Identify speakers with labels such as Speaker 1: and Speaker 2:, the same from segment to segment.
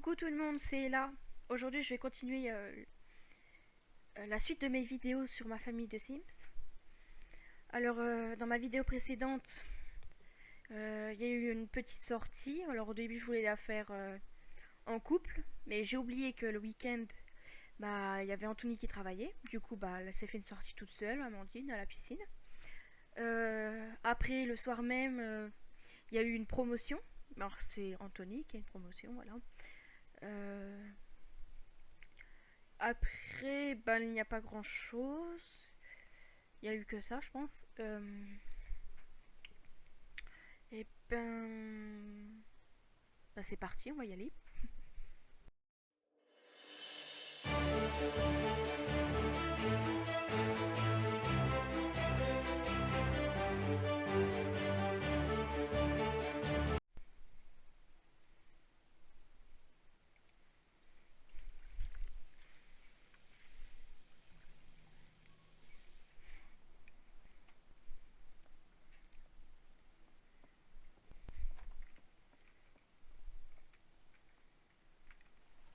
Speaker 1: Coucou tout le monde, c'est Ella. Aujourd'hui, je vais continuer la suite de mes vidéos sur ma famille de Sims. Alors, dans ma vidéo précédente, il y a eu une petite sortie. Alors, au début, je voulais la faire en couple, mais j'ai oublié que le week-end, il y avait Anthony qui travaillait. Du coup, elle s'est fait une sortie toute seule, Amandine, à la piscine. Après, le soir même, il y a eu une promotion. Alors, c'est Anthony qui a une promotion, voilà. Après, il n'y a pas grand chose. Il n'y a eu que ça, je pense. Et c'est parti, on va y aller.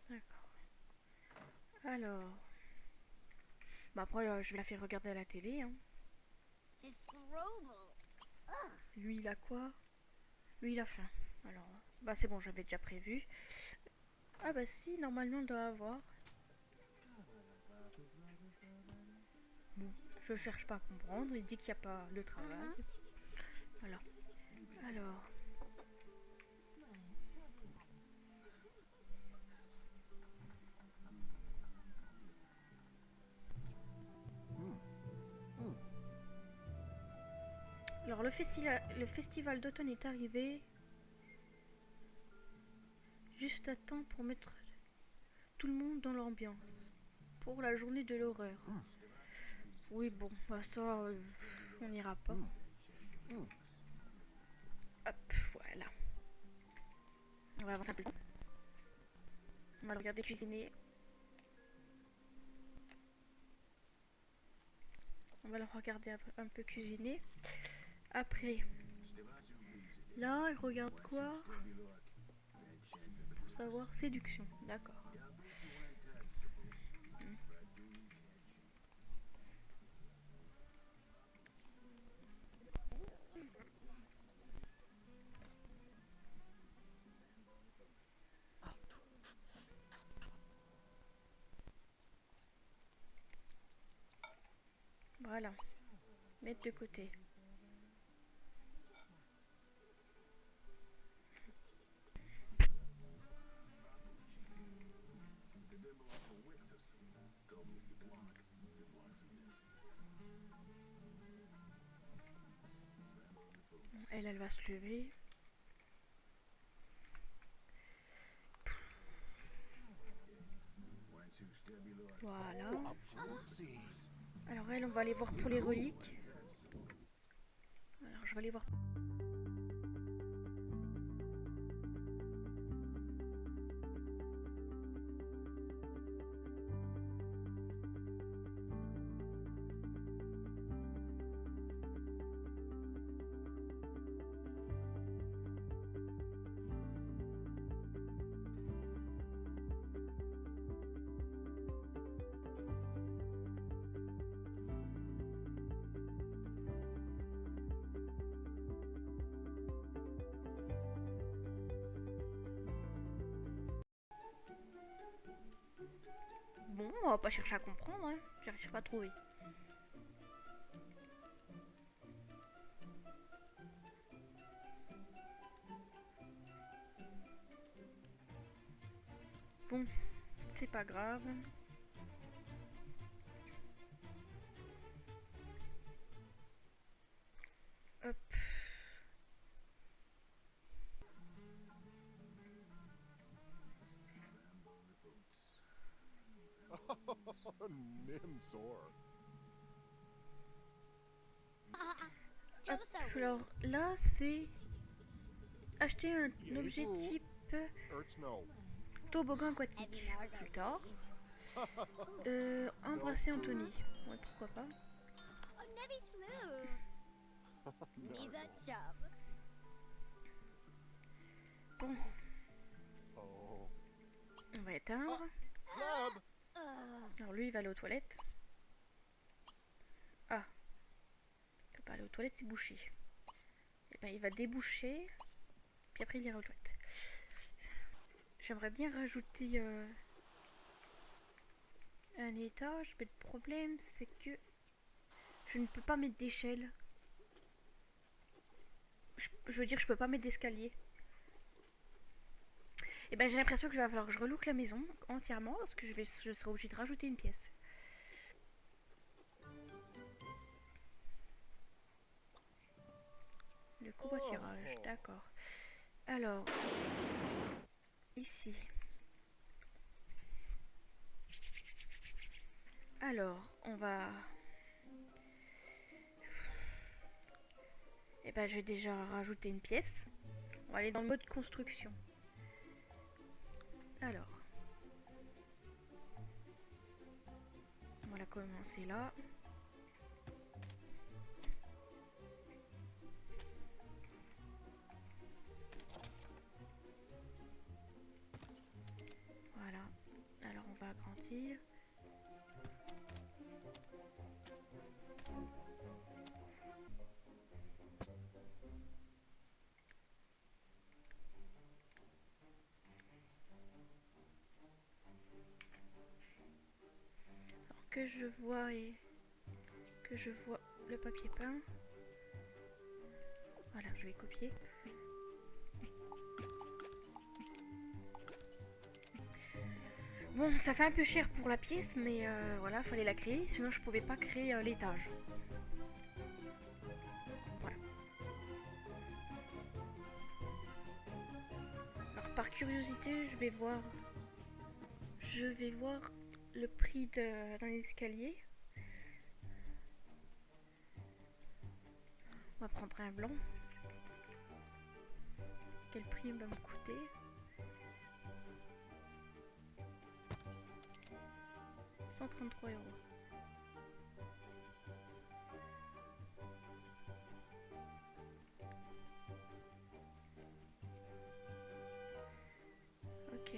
Speaker 1: D'accord. Alors. Après, je vais la faire regarder à la télé. Hein. Lui, il a quoi? Lui, il a faim. Alors, c'est bon, j'avais déjà prévu. Ah si, normalement, on doit avoir. Bon, je cherche pas à comprendre. Il dit qu'il n'y a pas le travail. Voilà. Alors. Alors, le festival d'automne est arrivé juste à temps pour mettre tout le monde dans l'ambiance. Pour la journée de l'horreur. Oui, bon, ça, on n'ira pas. Hop, voilà. On va avancer un peu. On va le regarder cuisiner. On va le regarder un peu cuisiner. Après, là, il regarde quoi? Pour savoir, séduction. D'accord. Voilà. Mettre de côté. Elle va se lever. Voilà. Alors elle, on va aller voir pour les reliques. Alors je vais aller voir. Bon, on va pas chercher à comprendre, hein. J'arrive pas à trouver. Bon, c'est pas grave. Hop.
Speaker 2: Nimsor.
Speaker 1: Hop. Alors là, c'est acheter un objet type toboggan aquatique. Plus tard. Embrasser Anthony. Ouais, pourquoi pas. Bon. On va éteindre. Alors lui, il va aller aux toilettes. Ah, il peut pas aller aux toilettes, c'est bouché. Et ben, il va déboucher, puis après il ira aux toilettes. J'aimerais bien rajouter un étage, mais le problème c'est que je ne peux pas mettre d'échelle. Je veux dire, je peux pas mettre d'escalier. Et ben j'ai l'impression qu'il va falloir que je relook la maison entièrement parce que je serai obligée de rajouter une pièce. Le covoiturage, d'accord. Alors, ici. Alors, on va... Et ben je vais déjà rajouter une pièce. On va aller dans le mode construction. Alors, on va commencer là. Voilà. Alors on va agrandir. Alors que je vois le papier peint. Voilà, je vais copier. Bon, ça fait un peu cher pour la pièce, mais voilà, fallait la créer, sinon je pouvais pas créer l'étage. Voilà. Alors par curiosité, je vais voir le prix d'un escalier. On va prendre un blanc. Quel prix va me coûter? « 133 €. Ok.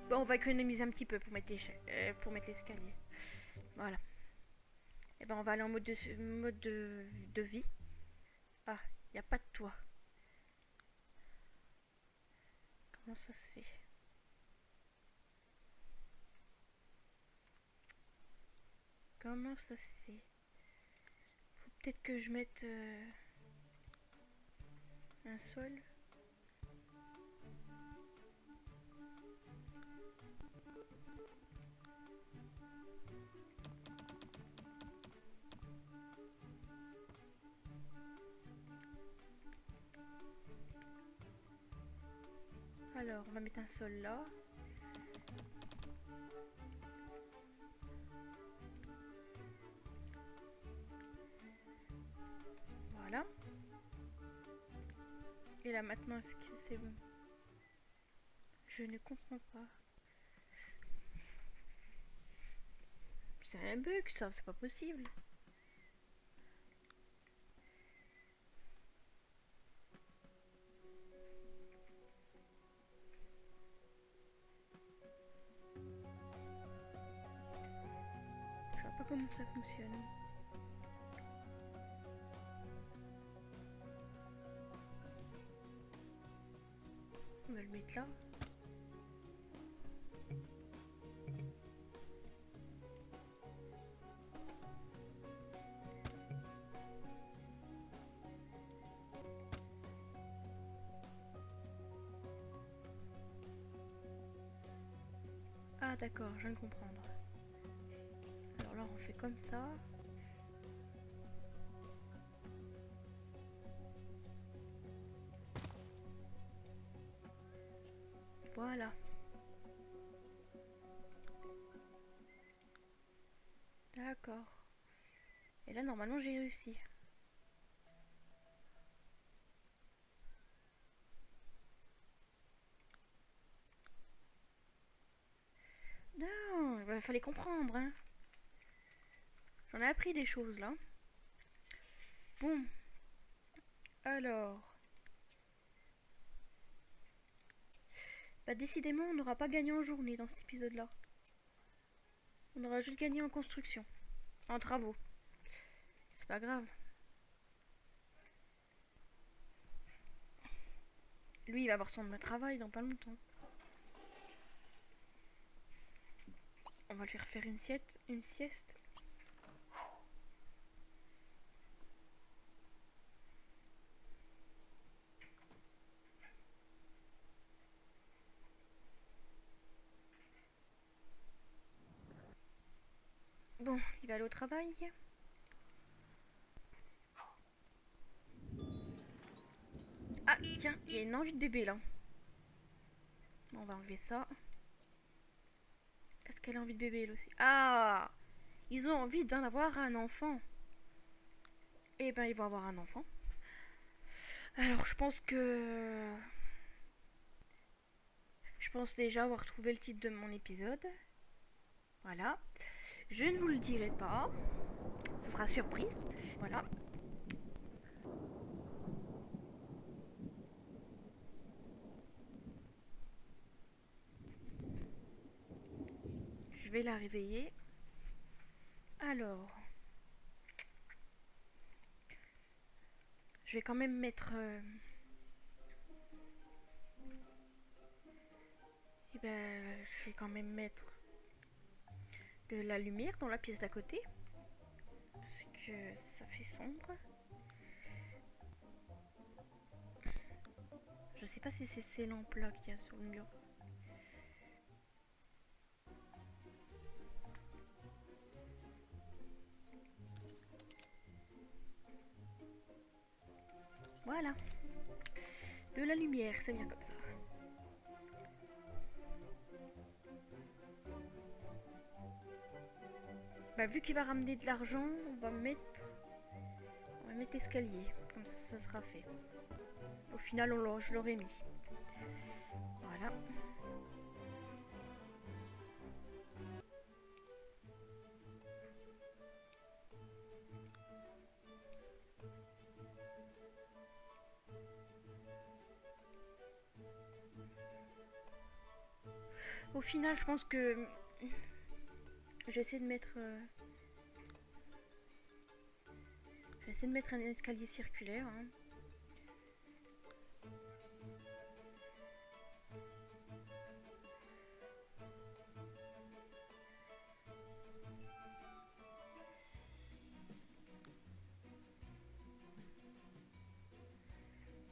Speaker 1: Bon, on va économiser un petit peu pour mettre l'escalier. Voilà. Et ben on va aller en mode de vie. Ah, il n'y a pas de toit. Comment ça se fait? Comment ça se fait? Faut peut-être que je mette un sol. Alors, on va mettre un sol là. Voilà. Et là maintenant, est-ce que c'est bon? Je ne comprends pas. C'est un bug ça, c'est pas possible. Je vois pas comment ça fonctionne. On va le mettre là. Ah d'accord, je viens de comprendre. Alors là on fait comme ça. Voilà. D'accord. Et là normalement j'ai réussi. Non, il fallait comprendre, hein. J'en ai appris des choses là. Bon. Alors. Bah décidément, on n'aura pas gagné en journée dans cet épisode-là. On aura juste gagné en construction. En travaux. C'est pas grave. Lui, il va avoir son travail dans pas longtemps. On va lui refaire une sieste. Bon, il va aller au travail. Ah, tiens, il y a une envie de bébé là. Bon, on va enlever ça. Est-ce qu'elle a envie de bébé elle aussi? Ah! Ils ont envie d'en avoir un enfant. Eh ben, ils vont avoir un enfant. Alors, je pense que... Je pense déjà avoir trouvé le titre de mon épisode. Voilà. Je ne vous le dirai pas. Ce sera surprise. Voilà. Je vais la réveiller. Alors... Je vais quand même mettre... Eh ben, je vais quand même mettre de la lumière dans la pièce d'à côté. Parce que ça fait sombre. Je sais pas si c'est ces lampes-là qu'il y a sur le mur. Voilà. De la lumière, c'est bien comme ça. Bah, vu qu'il va ramener de l'argent, on va mettre l'escalier. Comme ça sera fait. Au final, je l'aurais mis. Voilà. Au final, je pense que je vais essayer de mettre un escalier circulaire. Hein.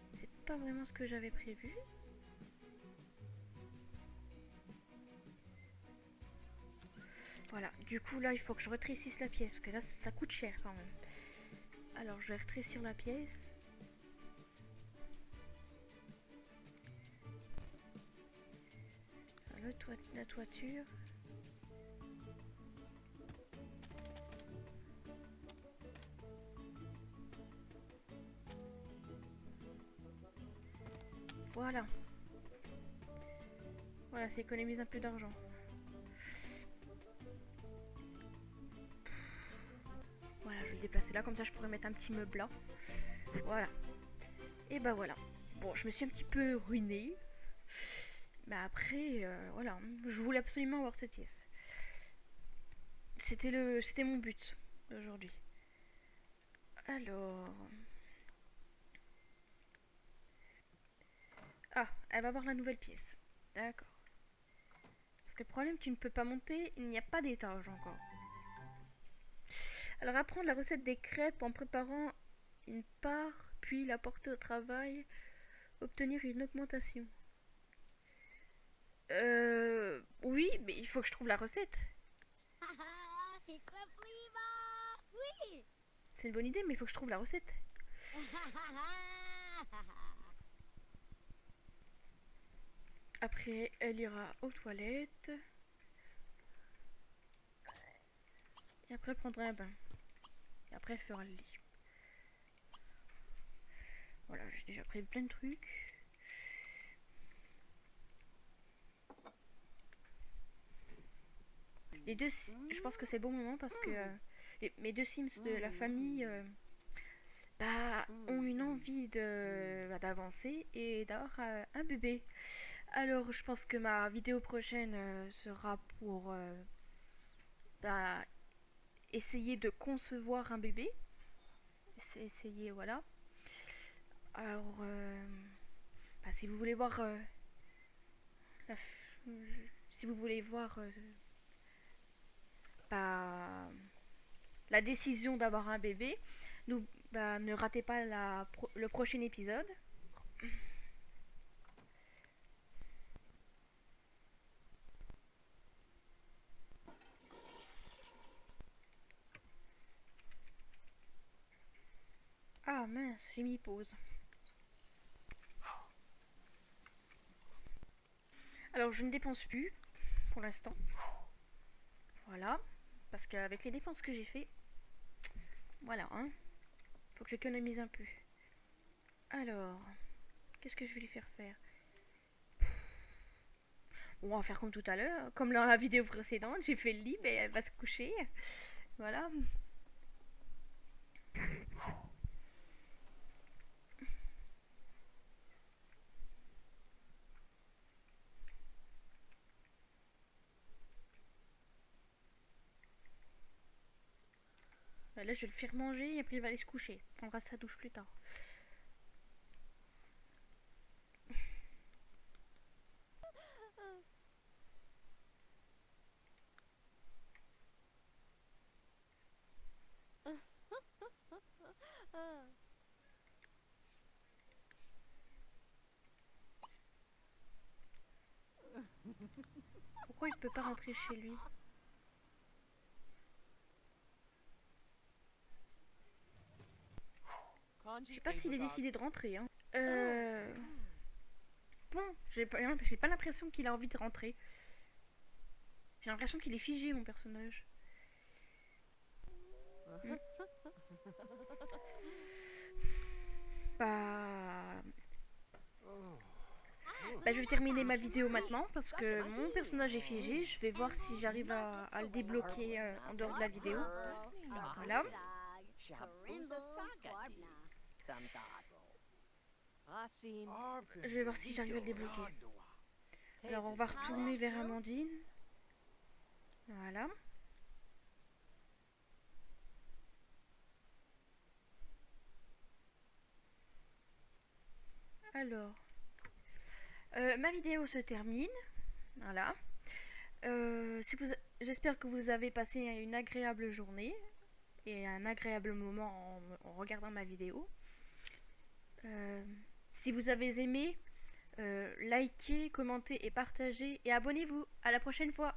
Speaker 1: C'est pas vraiment ce que j'avais prévu. Voilà, du coup là il faut que je rétrécisse la pièce parce que là ça coûte cher quand même. Alors je vais rétrécir la pièce. La toiture. Voilà. Voilà, ça économise un peu d'argent. Voilà, je vais le déplacer là, comme ça je pourrais mettre un petit meuble là. Voilà. Et bah voilà. Bon, je me suis un petit peu ruinée. Mais après, voilà. Je voulais absolument avoir cette pièce. C'était mon but d'aujourd'hui. Alors... Ah, elle va avoir la nouvelle pièce. D'accord. Sauf que le problème, tu ne peux pas monter, il n'y a pas d'étage encore. Alors apprendre la recette des crêpes en préparant une part, puis la porter au travail, obtenir une augmentation. Oui, mais il faut que je trouve la recette. C'est une bonne idée, mais il faut que je trouve la recette. Après, elle ira aux toilettes. Et après, elle prendra un bain. Et après, elle fera le lit. Voilà, j'ai déjà prévu plein de trucs. Les deux, je pense que c'est bon moment parce que mes deux Sims de la famille ont une envie d'avancer et d'avoir un bébé. Alors, je pense que ma vidéo prochaine sera pour bah, essayer de concevoir un bébé. Essayer, voilà. Alors, bah, si vous voulez voir, la si vous voulez voir bah, la décision d'avoir un bébé, bah, ne ratez pas le prochain épisode. Ah mince, j'ai mis pause. Alors, je ne dépense plus pour l'instant. Voilà. Parce qu'avec les dépenses que j'ai fait, voilà, hein. Faut que j'économise un peu. Alors, qu'est-ce que je vais lui faire faire? Bon, on va faire comme tout à l'heure. Comme dans la vidéo précédente, j'ai fait le lit, mais elle va se coucher. Voilà. Bah, là, je vais le faire manger et après il va aller se coucher. Il prendra sa douche plus tard. Pourquoi il peut pas rentrer chez lui? Je sais pas s'il est décidé de rentrer. Hein. Bon, j'ai pas l'impression qu'il a envie de rentrer. J'ai l'impression qu'il est figé, mon personnage. Bah... Bah, je vais terminer ma vidéo maintenant parce que mon personnage est figé. Je vais voir si j'arrive à le débloquer en dehors de la vidéo. Voilà. Je vais voir si j'arrive à le débloquer. Alors on va retourner vers Amandine. Voilà. Alors, ma vidéo se termine. Voilà. J'espère que vous avez passé une agréable journée et un agréable moment en regardant ma vidéo. Si vous avez aimé, likez, commentez et partagez et abonnez-vous. À la prochaine fois.